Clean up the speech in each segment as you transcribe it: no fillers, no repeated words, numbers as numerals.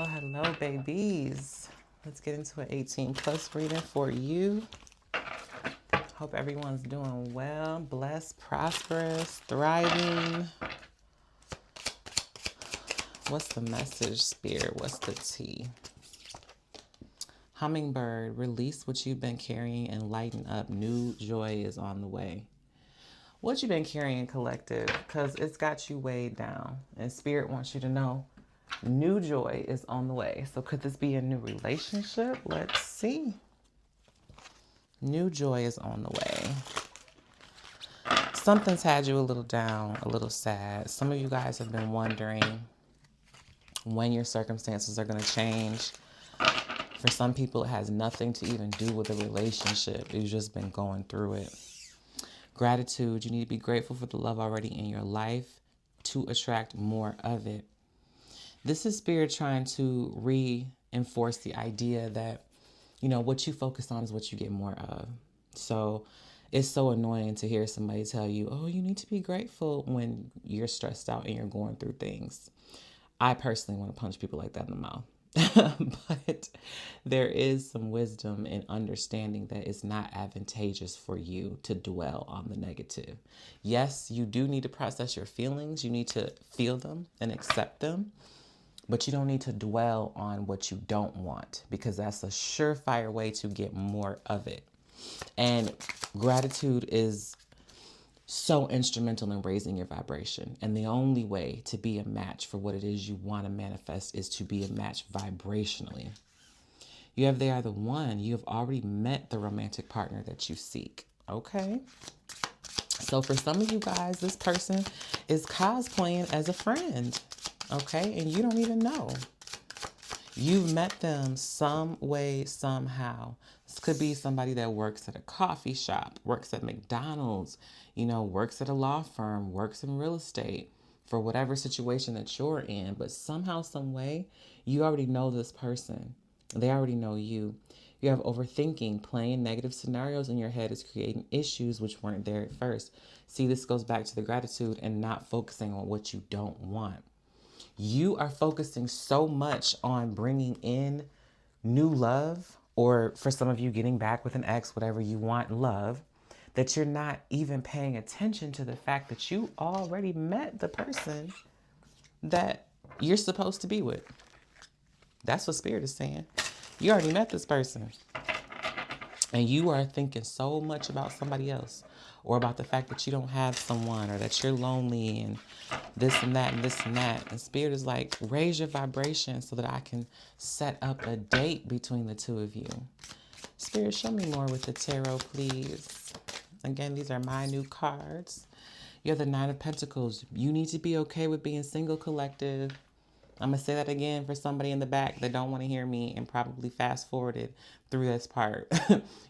Hello, babies. Let's get into an 18 plus reading for you. Hope everyone's doing well, blessed, prosperous, thriving. What's the message, Spirit? What's the tea? Hummingbird, release what you've been carrying and lighten up. New joy is on the way. What you've been carrying, collective, because it's got you weighed down. And Spirit wants you to know new joy is on the way. So could this be a new relationship? Let's see. New joy is on the way. Something's had you a little down, a little sad. Some of you guys have been wondering when your circumstances are going to change. For some people, it has nothing to even do with a relationship. You've just been going through it. Gratitude. You need to be grateful for the love already in your life to attract more of it. This is Spirit trying to reinforce the idea that, you know, what you focus on is what you get more of. So it's so annoying to hear somebody tell you, oh, you need to be grateful when you're stressed out and you're going through things. I personally want to punch people like that in the mouth. But there is some wisdom in understanding that it's not advantageous for you to dwell on the negative. Yes, you do need to process your feelings. You need to feel them and accept them. But you don't need to dwell on what you don't want, because that's a surefire way to get more of it. And gratitude is so instrumental in raising your vibration. And the only way to be a match for what it is you want to manifest is to be a match vibrationally. You have They Are the One. You have already met the romantic partner that you seek. Okay. So for some of you guys, this person is cosplaying as a friend. Okay. And you don't even know. You've met them some way, somehow. This could be somebody that works at a coffee shop, works at McDonald's, works at a law firm, works in real estate, for whatever situation that you're in. But somehow, some way, you already know this person. They already know you. You have overthinking. Playing negative scenarios in your head is creating issues which weren't there at first. See, this goes back to the gratitude and not focusing on what you don't want. You are focusing so much on bringing in new love, or for some of you, getting back with an ex, whatever you want, love, that you're not even paying attention to the fact that you already met the person that you're supposed to be with. That's what Spirit is saying. You already met this person. And you are thinking so much about somebody else, or about the fact that you don't have someone, or that you're lonely and this and that and this and that. And Spirit is like, raise your vibration so that I can set up a date between the two of you. Spirit, show me more with the tarot, please. Again, these are my new cards. You have the Nine of Pentacles. You need to be okay with being single, collective. I'm going to say that again for somebody in the back that don't want to hear me and probably fast forwarded through this part.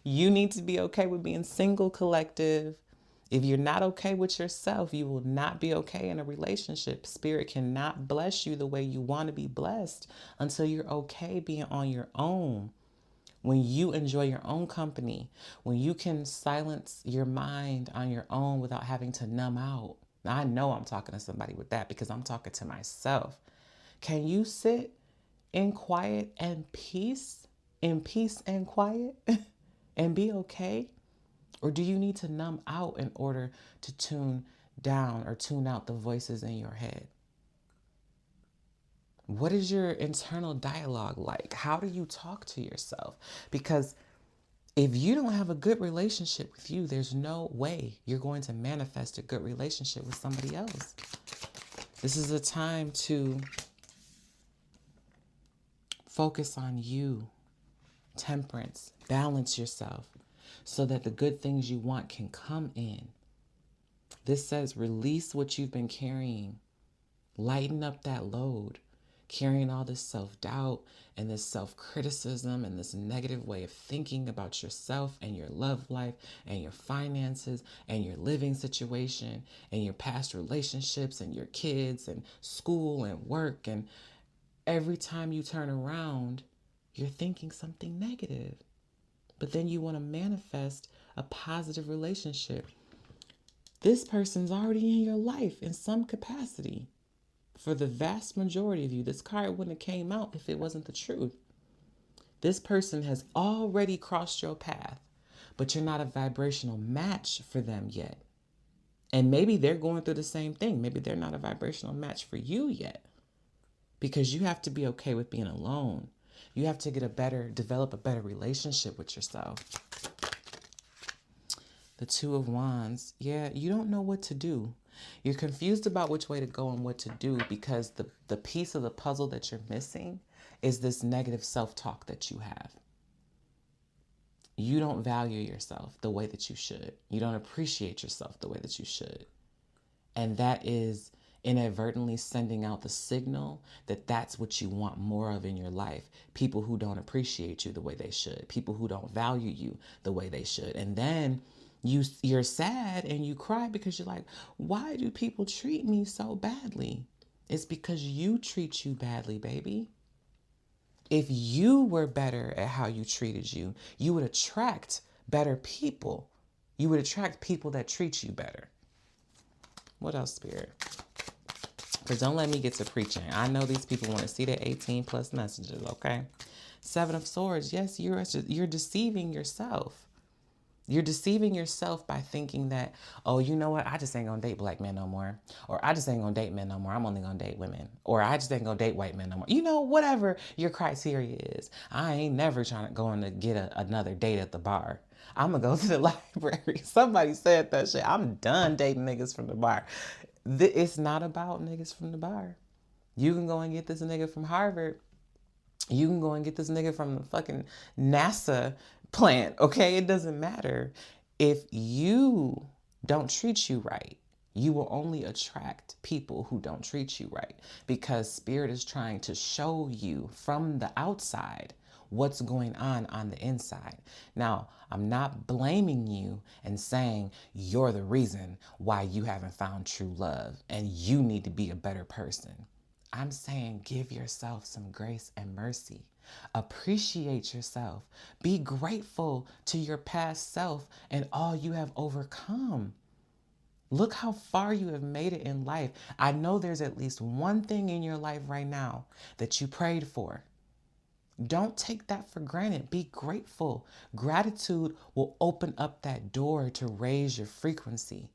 You need to be okay with being single, collective. If you're not okay with yourself, you will not be okay in a relationship. Spirit cannot bless you the way you want to be blessed until you're okay being on your own. When you enjoy your own company, when you can silence your mind on your own without having to numb out. Now, I know I'm talking to somebody with that because I'm talking to myself. Can you sit in quiet and peace, and quiet, and be okay? Or do you need to numb out in order to tune down or tune out the voices in your head? What is your internal dialogue like? How do you talk to yourself? Because if you don't have a good relationship with you, there's no way you're going to manifest a good relationship with somebody else. This is a time to focus on you, temperance, balance yourself so that the good things you want can come in. This says release what you've been carrying. Lighten up that load. Carrying all this self-doubt and this self-criticism and this negative way of thinking about yourself and your love life and your finances and your living situation and your past relationships and your kids and school and work. And every time you turn around, you're thinking something negative. But then you want to manifest a positive relationship. This person's already in your life in some capacity. For the vast majority of you, this card wouldn't have came out if it wasn't the truth. This person has already crossed your path, but you're not a vibrational match for them yet. And maybe they're going through the same thing. Maybe they're not a vibrational match for you yet, because you have to be okay with being alone. You have to develop a better relationship with yourself. The Two of Wands. Yeah, you don't know what to do. You're confused about which way to go and what to do, because the piece of the puzzle that you're missing is this negative self-talk that you have. You don't value yourself the way that you should. You don't appreciate yourself the way that you should. And that is inadvertently sending out the signal that that's what you want more of in your life. People who don't appreciate you the way they should. People who don't value you the way they should. And then you're sad and you cry because you're like, why do people treat me so badly? It's because you treat you badly, baby. If you were better at how you treated you, you would attract better people. You would attract people that treat you better. What else, Spirit? Because don't let me get to preaching. I know these people want to see the 18 plus messages, okay? Seven of Swords. Yes, you're deceiving yourself. You're deceiving yourself by thinking that, oh, you know what? I just ain't going to date black men no more. Or I just ain't going to date men no more. I'm only going to date women. Or I just ain't going to date white men no more. You know, whatever your criteria is. I ain't never going to get another date at the bar. I'm going to go to the library. Somebody said that shit. I'm done dating niggas from the bar. It's not about niggas from the bar. You can go and get this nigga from Harvard. You can go and get this nigga from the fucking NASA plant, okay? It doesn't matter. If you don't treat you right, you will only attract people who don't treat you right, because Spirit is trying to show you from the outside what's going on the inside. Now, I'm not blaming you and saying you're the reason why you haven't found true love and you need to be a better person. I'm saying give yourself some grace and mercy. Appreciate yourself. Be grateful to your past self and all you have overcome. Look how far you have made it in life. I know there's at least one thing in your life right now that you prayed for. Don't take that for granted. Be grateful. Gratitude will open up that door to raise your frequency.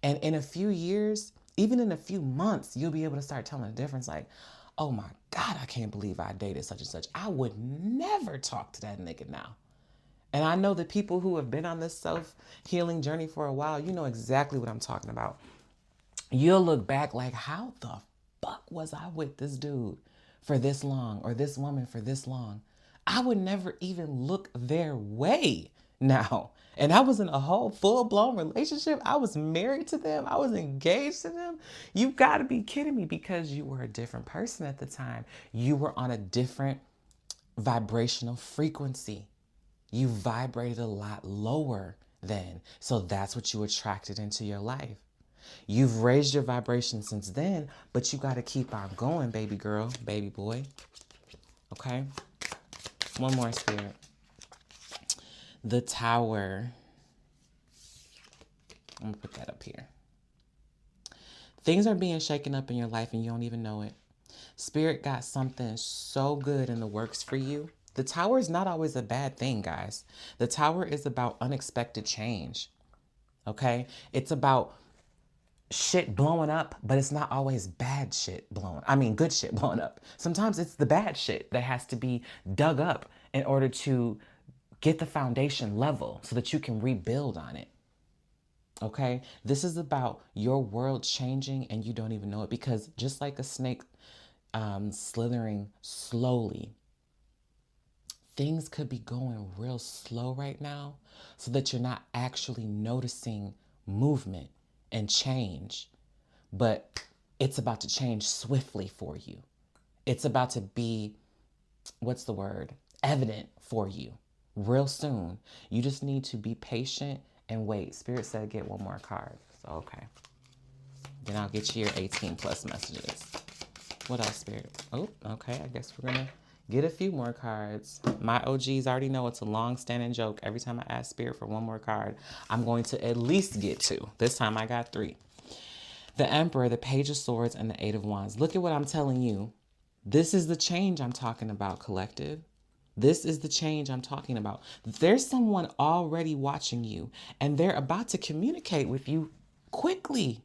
And in a few years, even in a few months, you'll be able to start telling the difference. Like, oh my God, I can't believe I dated such and such. I would never talk to that nigga now. And I know that people who have been on this self-healing journey for a while, you know exactly what I'm talking about. You'll look back like, how the fuck was I with this dude for this long, or this woman for this long? I would never even look their way now. And I was in a whole full-blown relationship. I was married to them. I was engaged to them. You got to be kidding me, because you were a different person at the time. You were on a different vibrational frequency. You vibrated a lot lower then. So that's what you attracted into your life. You've raised your vibration since then, but you got to keep on going, baby girl, baby boy. Okay? One more, Spirit. The Tower. I'm going to put that up here. Things are being shaken up in your life and you don't even know it. Spirit got something so good in the works for you. The Tower is not always a bad thing, guys. The Tower is about unexpected change. Okay? It's about shit blowing up, but it's not always bad shit good shit blowing up. Sometimes it's the bad shit that has to be dug up in order to get the foundation level so that you can rebuild on it. Okay? This is about your world changing and you don't even know it, because just like a snake slithering slowly, things could be going real slow right now so that you're not actually noticing movement and change, but it's about to change swiftly for you. It's about to be, evident for you real soon. You just need to be patient and wait. Spirit said get one more card. So, okay. Then I'll get you your 18 plus messages. What else, Spirit? Oh, okay. I guess we're going to get a few more cards. My OGs already know it's a long-standing joke. Every time I ask Spirit for one more card, I'm going to at least get two. This time I got three. The Emperor, the Page of Swords, and the Eight of Wands. Look at what I'm telling you. This is the change I'm talking about, collective. This is the change I'm talking about. There's someone already watching you, and they're about to communicate with you quickly.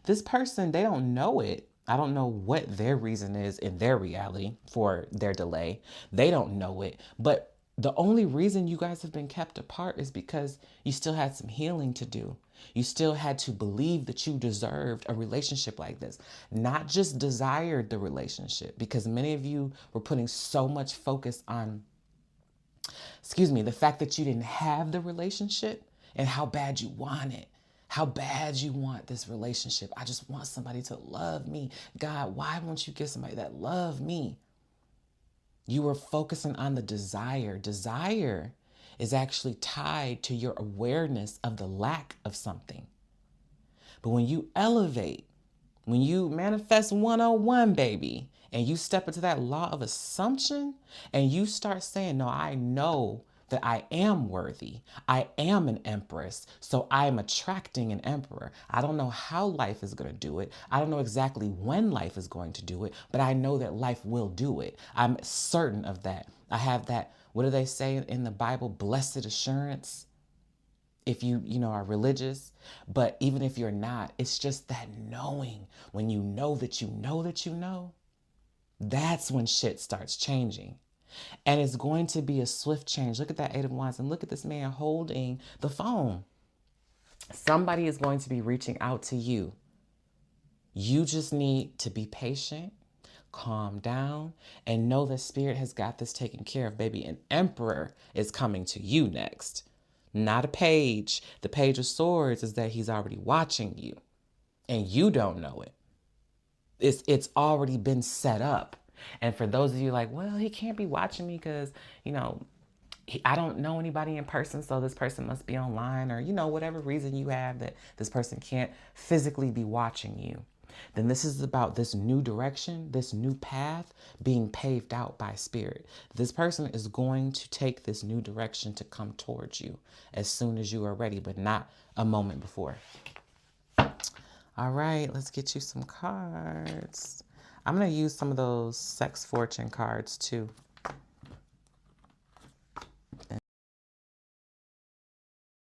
This person, they don't know it. I don't know what their reason is in their reality for their delay. They don't know it. But the only reason you guys have been kept apart is because you still had some healing to do. You still had to believe that you deserved a relationship like this, not just desired the relationship, because many of you were putting so much focus on, the fact that you didn't have the relationship and how bad you want it. How bad you want this relationship. I just want somebody to love me. God, why won't you give somebody that love me? You were focusing on the desire. Desire is actually tied to your awareness of the lack of something. But when you elevate, when you manifest 101, baby, and you step into that law of assumption and you start saying, no, I know that I am worthy. I am an empress. So I am attracting an emperor. I don't know how life is going to do it. I don't know exactly when life is going to do it, but I know that life will do it. I'm certain of that. I have that, what do they say in the Bible? Blessed assurance. If you are religious, but even if you're not, it's just that knowing. When you know that you know that you know, that's when shit starts changing. And it's going to be a swift change. Look at that Eight of Wands and look at this man holding the phone. Somebody is going to be reaching out to you. You just need to be patient, calm down, and know that Spirit has got this taken care of, baby. An emperor is coming to you next. Not a page. The Page of Swords is that he's already watching you and you don't know it. It's already been set up. And for those of you like, well, he can't be watching me because, I don't know anybody in person, so this person must be online, or, whatever reason you have that this person can't physically be watching you. Then this is about this new direction, this new path being paved out by Spirit. This person is going to take this new direction to come towards you as soon as you are ready, but not a moment before. All right, let's get you some cards. I'm going to use some of those sex fortune cards too.